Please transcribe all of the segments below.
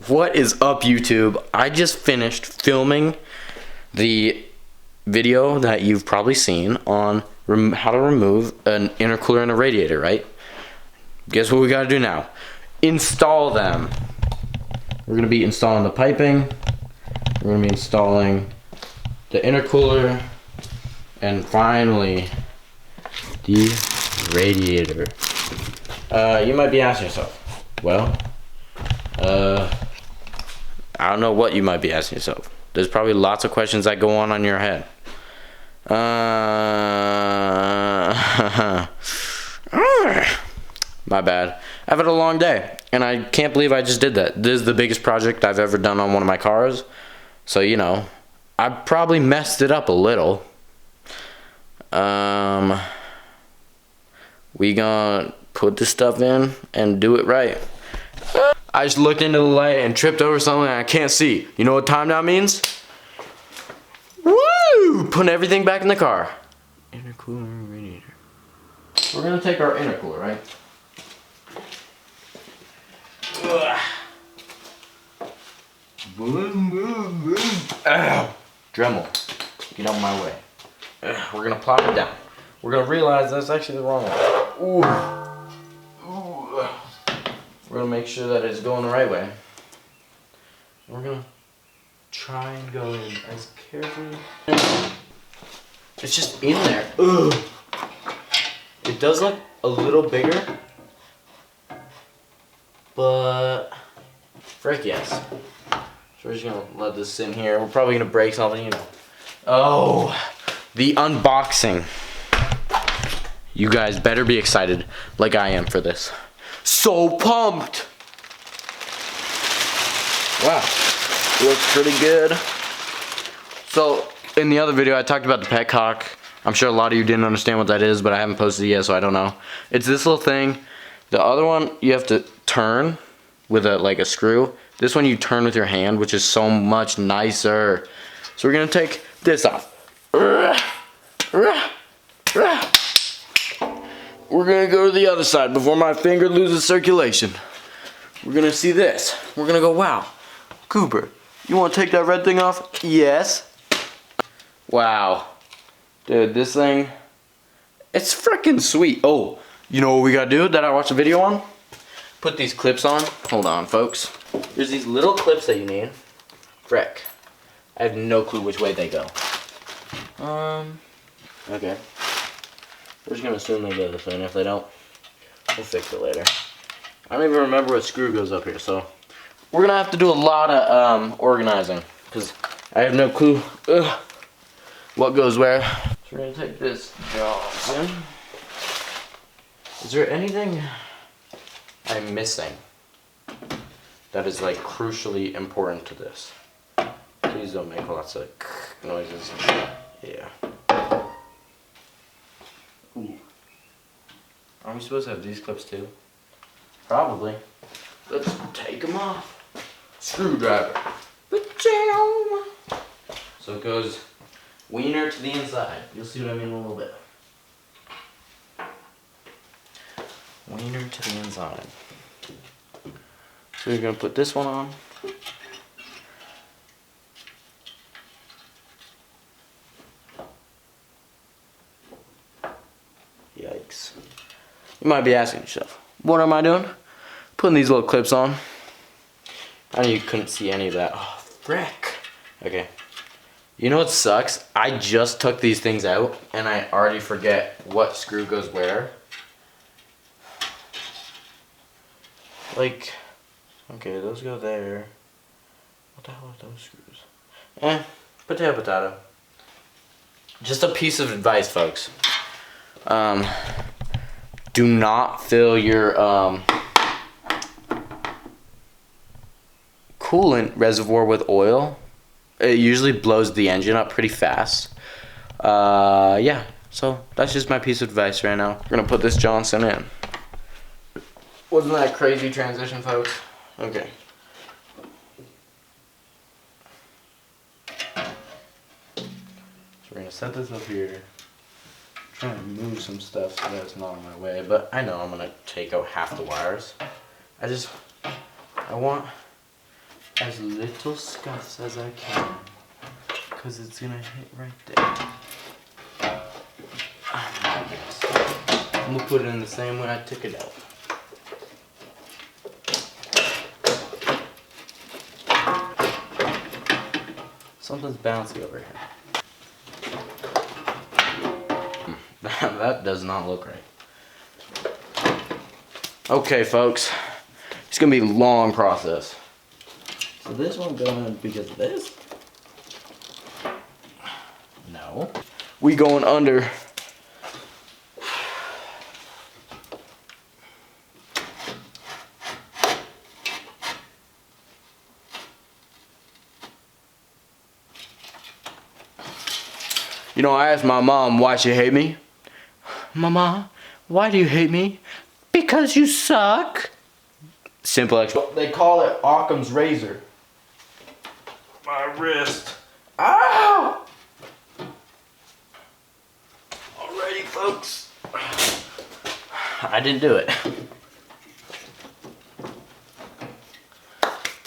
What is up, YouTube? I just finished filming the video that you've probably seen on how to remove an intercooler and a radiator, right? Guess what we gotta do now? Install them. We're gonna be installing the piping, we're gonna be installing the intercooler, and finally the radiator. You might be asking yourself, well, I don't know what you might be asking yourself. There's probably lots of questions that go on in your head. My bad. I've had a long day, and I can't believe I just did that. This is the biggest project I've ever done on one of my cars. So, you know, I probably messed it up a little. We gonna put this stuff in and do it right. I just looked into the light and tripped over something I can't see. You know what time that means? Woo! Putting everything back in the car. Intercooler radiator. We're gonna take our intercooler, right? Ugh. Boom, boom, boom. Ow! Dremel, get out of my way. Ugh. We're gonna plop it down. We're gonna realize that's actually the wrong way. Ooh. We're gonna make sure that it's going the right way. We're gonna try and go in as carefully. It's just in there. Ugh. It does look a little bigger, but frick yes. So we're just gonna let this sit in here. We're probably gonna break something, you know. Oh, the unboxing. You guys better be excited like I am for this. So pumped! Wow, looks pretty good. So, in the other video I talked about the petcock. I'm sure a lot of you didn't understand what that is, but I haven't posted it yet, so I don't know. It's this little thing. The other one you have to turn with a screw. This one you turn with your hand, which is so much nicer. So we're gonna take this off. We're gonna go to the other side before my finger loses circulation. We're gonna see this. We're gonna go, wow, Cooper, you wanna take that red thing off? Yes. Wow. Dude, this thing, it's freaking sweet. Oh, you know what we gotta do that I watched a video on? Put these clips on. Hold on, folks. There's these little clips that you need. Frick. I have no clue which way they go. Okay. We're just gonna assume they go this way, and if they don't, we'll fix it later. I don't even remember what screw goes up here, so we're gonna have to do a lot of organizing, because I have no clue what goes where. So we're gonna take this Johnson. Is there anything I'm missing that is like crucially important to this? Please don't make lots of noises. Yeah. Ooh. Are we supposed to have these clips too? Probably. Let's take them off. Screwdriver. So it goes wiener to the inside. You'll see what I mean in a little bit. Wiener to the inside. So you're gonna put this one on. Yikes. You might be asking yourself, what am I doing? Putting these little clips on. I know you couldn't see any of that. Oh, frick. Okay. You know what sucks? I just took these things out and I already forget what screw goes where. Like, okay, those go there. What the hell are those screws? Potato, potato. Just a piece of advice, folks. Do not fill your coolant reservoir with oil. It usually blows the engine up pretty fast. Yeah, so that's just my piece of advice right now. We're gonna put this Johnson in. Wasn't that a crazy transition, folks? Okay. So we're gonna set this up here. Trying to move some stuff so that it's not in my way, but I know I'm gonna take out half the wires. I want as little scuffs as I can, because it's gonna hit right there. I'm gonna put it in the same way I took it out. Something's bouncy over here. That does not look right. Okay, folks, it's gonna be a long process. So this won't go in because of this. No. We going under. You know, I asked my mom why she hate me. Mama, why do you hate me? Because you suck. Simple explanation. They call it Occam's razor. My wrist. Ow! Alrighty, folks. I didn't do it.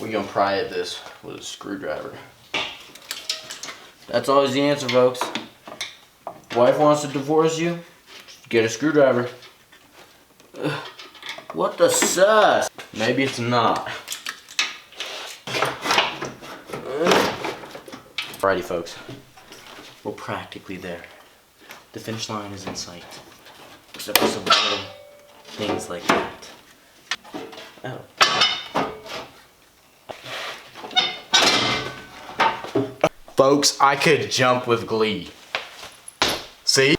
We're gonna pry at this with a screwdriver. That's always the answer, folks. Wife wants to divorce you? Get a screwdriver. Ugh, what the sus? Maybe it's not. Alrighty, folks. We're practically there. The finish line is in sight. Except for some little things like that. Oh. Folks, I could jump with glee. See?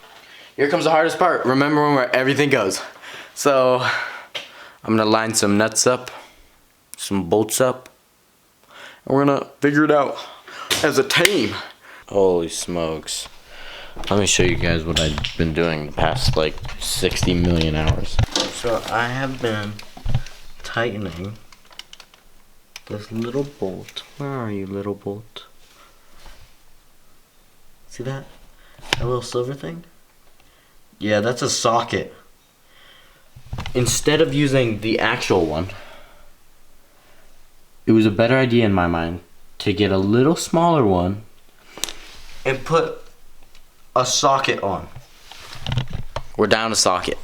Here comes the hardest part. Remembering where everything goes. So, I'm gonna line some nuts up, some bolts up, and we're gonna figure it out as a team. Holy smokes. Let me show you guys what I've been doing the past like 60 million hours. So I have been tightening this little bolt. Where are you, little bolt? See that? That little silver thing? Yeah, that's a socket. Instead of using the actual one, it was a better idea in my mind to get a little smaller one and put a socket on. We're down a socket.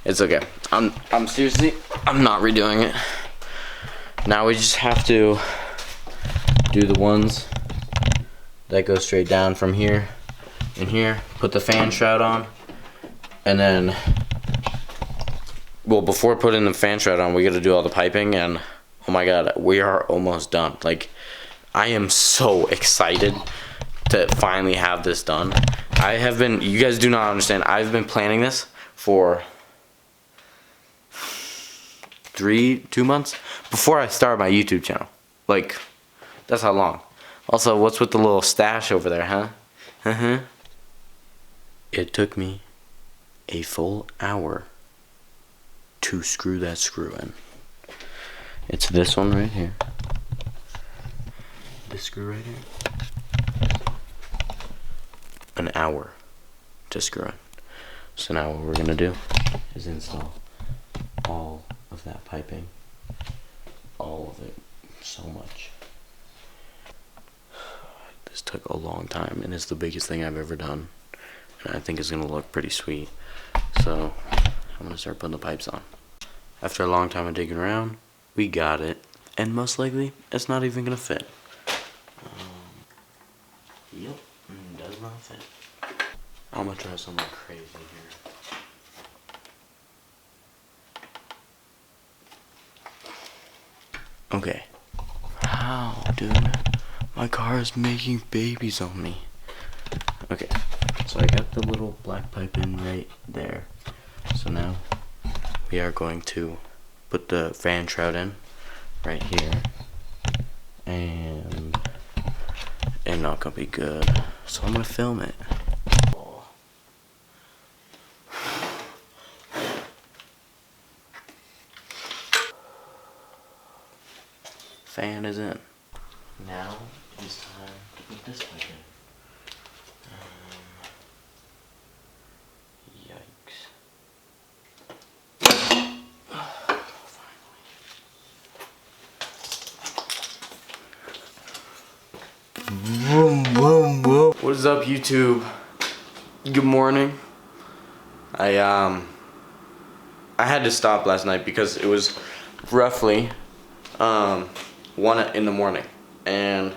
It's okay. I'm seriously, I'm not redoing it. Now we just have to do the ones that go straight down from here and here. Put the fan shroud on, and then, well, before putting the fan shroud on, we got to do all the piping, and oh my god, we are almost done. Like, I am so excited to finally have this done. I have been, you guys do not understand, I've been planning this for 2 months before I started my YouTube channel. Like, that's how long. Also, what's with the little stash over there, huh? It took me a full hour to screw that screw in. It's this one right here. This screw right here. An hour to screw in. So now what we're gonna do is install all of that piping. All of it. So much. This took a long time, and it's the biggest thing I've ever done. And I think it's gonna look pretty sweet. So I'm gonna start putting the pipes on. After a long time of digging around, we got it, and most likely it's not even gonna fit. Yep, it does not fit. I'm gonna try something crazy here. Okay. How, dude? My car is making babies on me. Okay, so I got the little black pipe in right there. So now we are going to put the fan shroud in right here, and not gonna be good. So I'm gonna film it. Fan is in. Now it's time to put this pipe in. Yikes. What is up, YouTube? Good morning. I had to stop last night because it was roughly 1 in the morning, and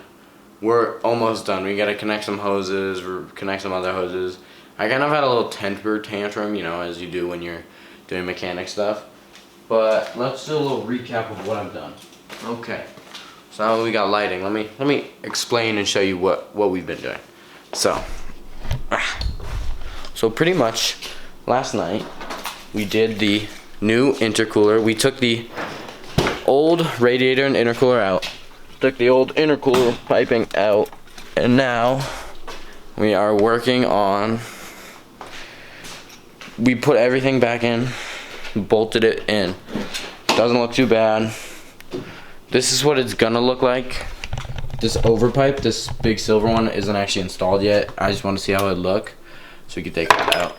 we're almost done. We gotta connect some hoses, connect some other hoses. I kind of had a little temper tantrum, you know, as you do when you're doing mechanic stuff. But let's do a little recap of what I've done. Okay, so now we got lighting. Let me explain and show you what we've been doing. So pretty much last night we did the new intercooler. We took the old radiator and intercooler out, took the old intercooler piping out, and now we are working on, we put everything back in, bolted it in. Doesn't look too bad. This is what it's gonna look like. This overpipe, this big silver one, isn't actually installed yet. I just want to see how it would look, so we can take that out.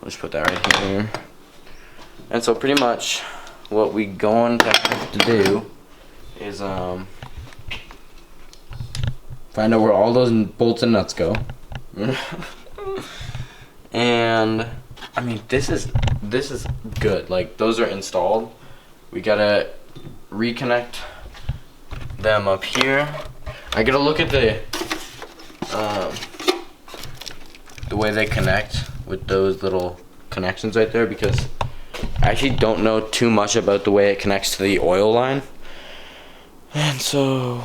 Let's put that right here. And so pretty much what we going to have to do is find out where all those bolts and nuts go. And I mean, this is good. Like, those are installed. We gotta reconnect them up here. I gotta look at the way they connect with those little connections right there, because I actually don't know too much about the way it connects to the oil line. And so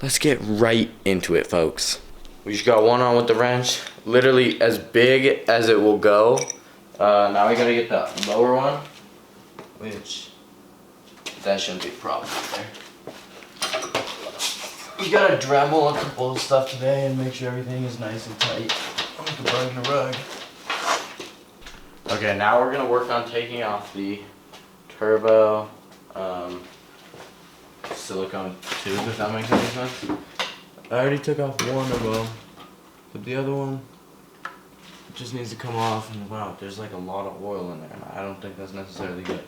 let's get right into it, folks. We just got one on with the wrench, literally as big as it will go. Now we gotta get the lower one, which that shouldn't be a problem there. We gotta Dremel a couple of stuff today and make sure everything is nice and tight. Like a bug in a rug. Okay, now we're gonna work on taking off the turbo silicone tube, if that makes any sense. I already took off one of them, but the other one just needs to come off. And wow, there's like a lot of oil in there, and I don't think that's necessarily good.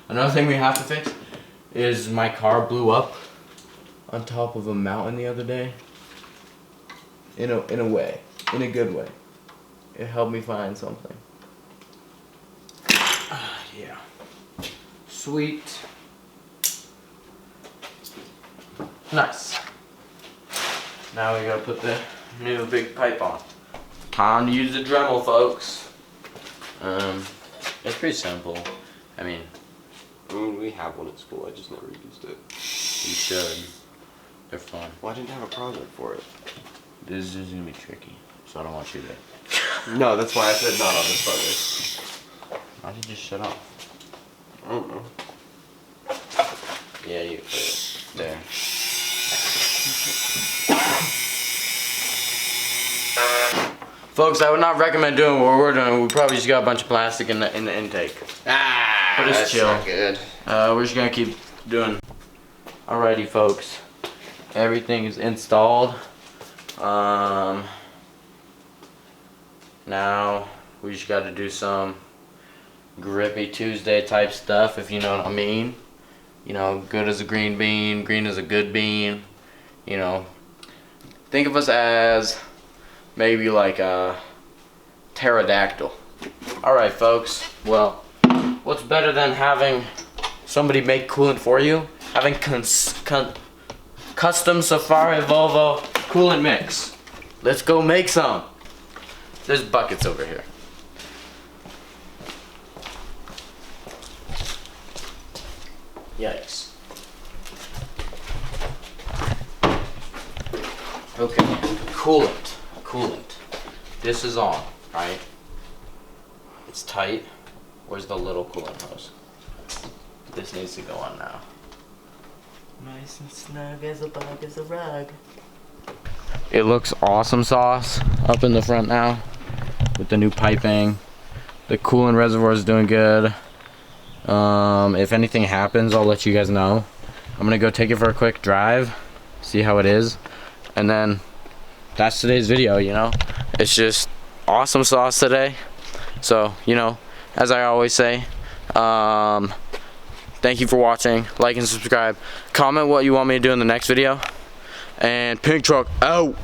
Another thing we have to fix is my car blew up on top of a mountain the other day. In a way, in a good way. It helped me find something. Yeah. Sweet. Nice. Now we gotta put the new big pipe on. Time to use the Dremel, folks. It's pretty simple. I mean, we have one at school. I just never used it. You should. They're fun. Well, I didn't have a project for it. This is gonna be tricky, so I don't want you to. No, that's why I said not on this project. Why did you just shut off? I don't know. Yeah, you put it there. Folks, I would not recommend doing what we're doing. We probably just got a bunch of plastic in the intake. But it's that's chill. not good. We're just gonna keep doing. Alrighty, folks. Everything is installed. Now we just got to do some grippy Tuesday type stuff, if you know what I mean. You know, good as a green bean, green as a good bean. You know, think of us as maybe like a pterodactyl. Alright, folks. Well, what's better than having somebody make coolant for you? Having custom Safari Volvo coolant mix. Let's go make some. There's buckets over here. Yikes. Okay, coolant. This is on, right? It's tight. Where's the little coolant hose? This needs to go on now. Nice and snug as a bug as a rug. It looks awesome sauce up in the front now with the new piping. The coolant reservoir is doing good. If anything happens, I'll let you guys know. I'm gonna go take it for a quick drive, see how it is, and then that's today's video. You know, it's just awesome sauce today. So, you know, as I always say, thank you for watching. Like and subscribe. Comment what you want me to do in the next video. And pink truck out.